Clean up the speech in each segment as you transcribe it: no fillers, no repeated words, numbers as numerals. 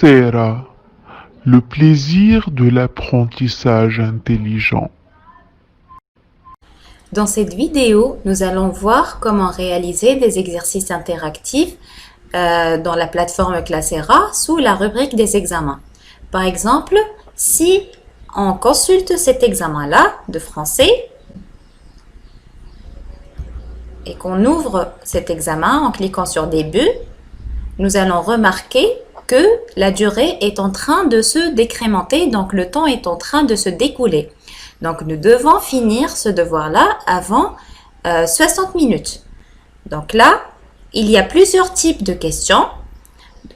Coursera, le plaisir de l'apprentissage intelligent. Dans cette vidéo, nous allons voir comment réaliser des exercices interactifs dans la plateforme Coursera sous la rubrique des examens. Par exemple, si on consulte cet examen-là de français et qu'on ouvre cet examen en cliquant sur Début, nous allons remarquer que la durée est en train de se décrémenter, donc le temps est en train de se découler. Donc, nous devons finir ce devoir-là avant 60 minutes. Donc là, il y a plusieurs types de questions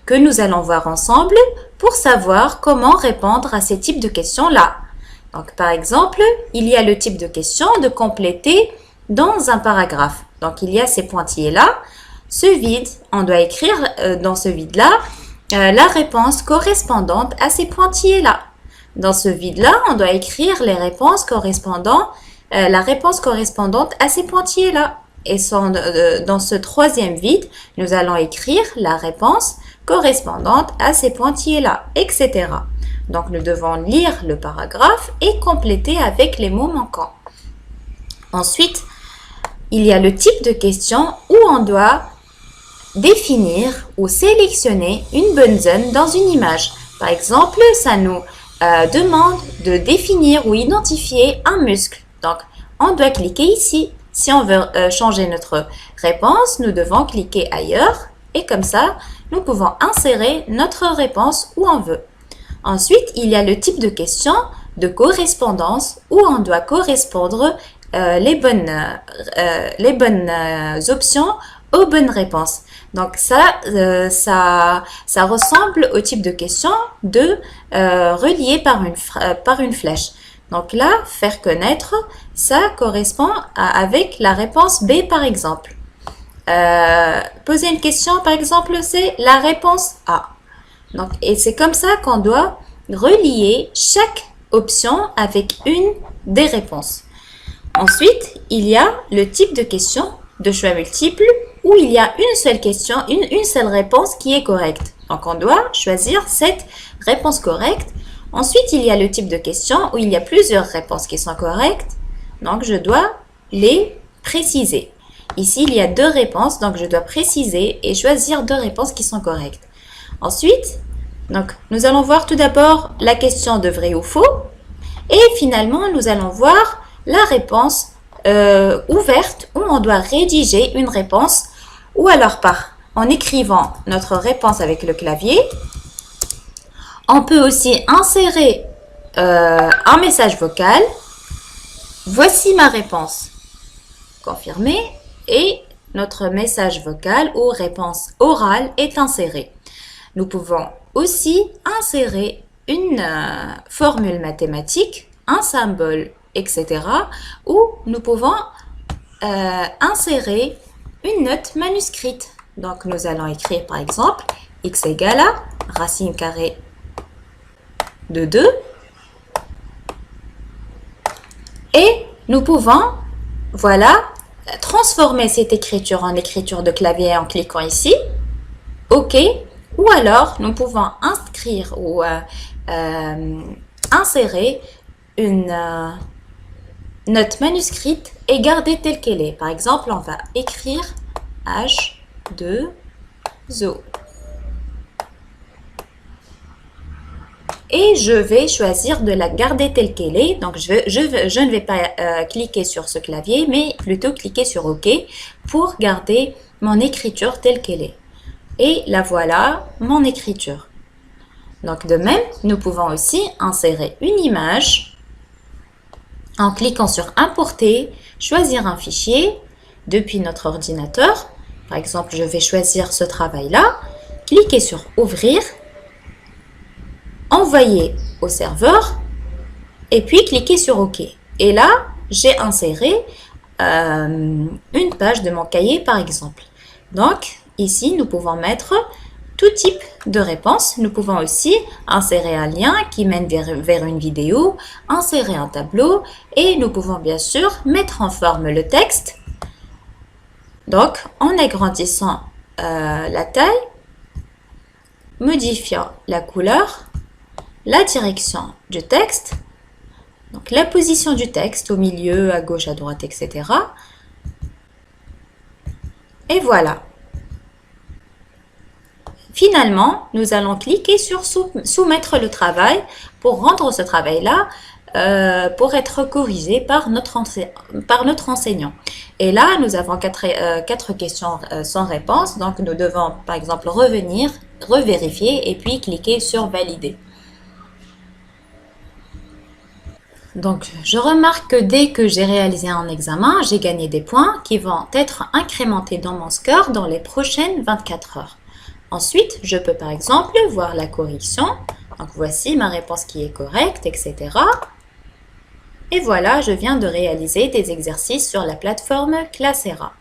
que nous allons voir ensemble pour savoir comment répondre à ces types de questions-là. Donc, par exemple, il y a le type de question de compléter dans un paragraphe. Donc, il y a ces pointillés-là. Ce vide, on doit écrire dans ce vide-là la réponse correspondante à ces pointillés-là. Dans ce vide-là, on doit écrire les réponses correspondant, la réponse correspondante à ces pointillés-là. Et dans ce troisième vide, nous allons écrire la réponse correspondante à ces pointillés-là, etc. Donc, nous devons lire le paragraphe et compléter avec les mots manquants. Ensuite, il y a le type de question où on doit définir ou sélectionner une bonne zone dans une image. Par exemple, ça nous demande de définir ou identifier un muscle. Donc, on doit cliquer ici. Si on veut changer notre réponse, nous devons cliquer ailleurs et comme ça, nous pouvons insérer notre réponse où on veut. Ensuite, il y a le type de question de correspondance où on doit correspondre les bonnes options aux bonnes réponses. Donc ça ressemble au type de question de relier par une flèche. Donc là, faire connaître, ça correspond avec la réponse B par exemple. Poser une question par exemple, c'est la réponse A. Donc, et c'est comme ça qu'on doit relier chaque option avec une des réponses. Ensuite, il y a le type de question de choix multiple où il y a une seule question, une seule réponse qui est correcte. Donc, on doit choisir cette réponse correcte. Ensuite, il y a le type de question où il y a plusieurs réponses qui sont correctes. Donc, je dois les préciser. Ici, il y a deux réponses, donc je dois préciser et choisir deux réponses qui sont correctes. Ensuite, donc, nous allons voir tout d'abord la question de vrai ou faux. Et finalement, nous allons voir la réponse ouverte où on doit rédiger une réponse ou alors en écrivant notre réponse avec le clavier. On peut aussi insérer un message vocal. Voici ma réponse. Confirmé. Et notre message vocal ou réponse orale est inséré. Nous pouvons aussi insérer une formule mathématique, un symbole, etc. Ou nous pouvons insérer une note manuscrite. Donc, nous allons écrire par exemple x égale à racine carrée de 2. Et nous pouvons, voilà, transformer cette écriture en écriture de clavier en cliquant ici. OK. Ou alors, nous pouvons inscrire ou insérer une note manuscrite et garder telle qu'elle est. Par exemple, on va écrire H2O. Et je vais choisir de la garder telle qu'elle est. Donc, je ne vais pas cliquer sur ce clavier, mais plutôt cliquer sur OK pour garder mon écriture telle qu'elle est. Et la voilà, mon écriture. Donc, de même, nous pouvons aussi insérer une image en cliquant sur Importer, choisir un fichier depuis notre ordinateur. Par exemple, je vais choisir ce travail-là, cliquer sur Ouvrir, envoyer au serveur et puis cliquer sur OK. Et là, j'ai inséré une page de mon cahier, par exemple. Donc, ici, nous pouvons mettre tout type de réponse. Nous pouvons aussi insérer un lien qui mène vers une vidéo, insérer un tableau et nous pouvons bien sûr mettre en forme le texte. Donc, en agrandissant la taille modifiant la couleur, la direction du texte, donc la position du texte au milieu, à gauche, à droite, etc. Et voilà. Finalement, nous allons cliquer sur soumettre le travail pour rendre ce travail-là pour être corrigé par notre enseignant. Et là, nous avons quatre questions sans réponse. Donc, nous devons, par exemple, revenir, revérifier et puis cliquer sur valider. Donc, je remarque que dès que j'ai réalisé un examen, j'ai gagné des points qui vont être incrémentés dans mon score dans les prochaines 24 heures. Ensuite, je peux par exemple voir la correction. Donc, voici ma réponse qui est correcte, etc. Et voilà, je viens de réaliser des exercices sur la plateforme Classera.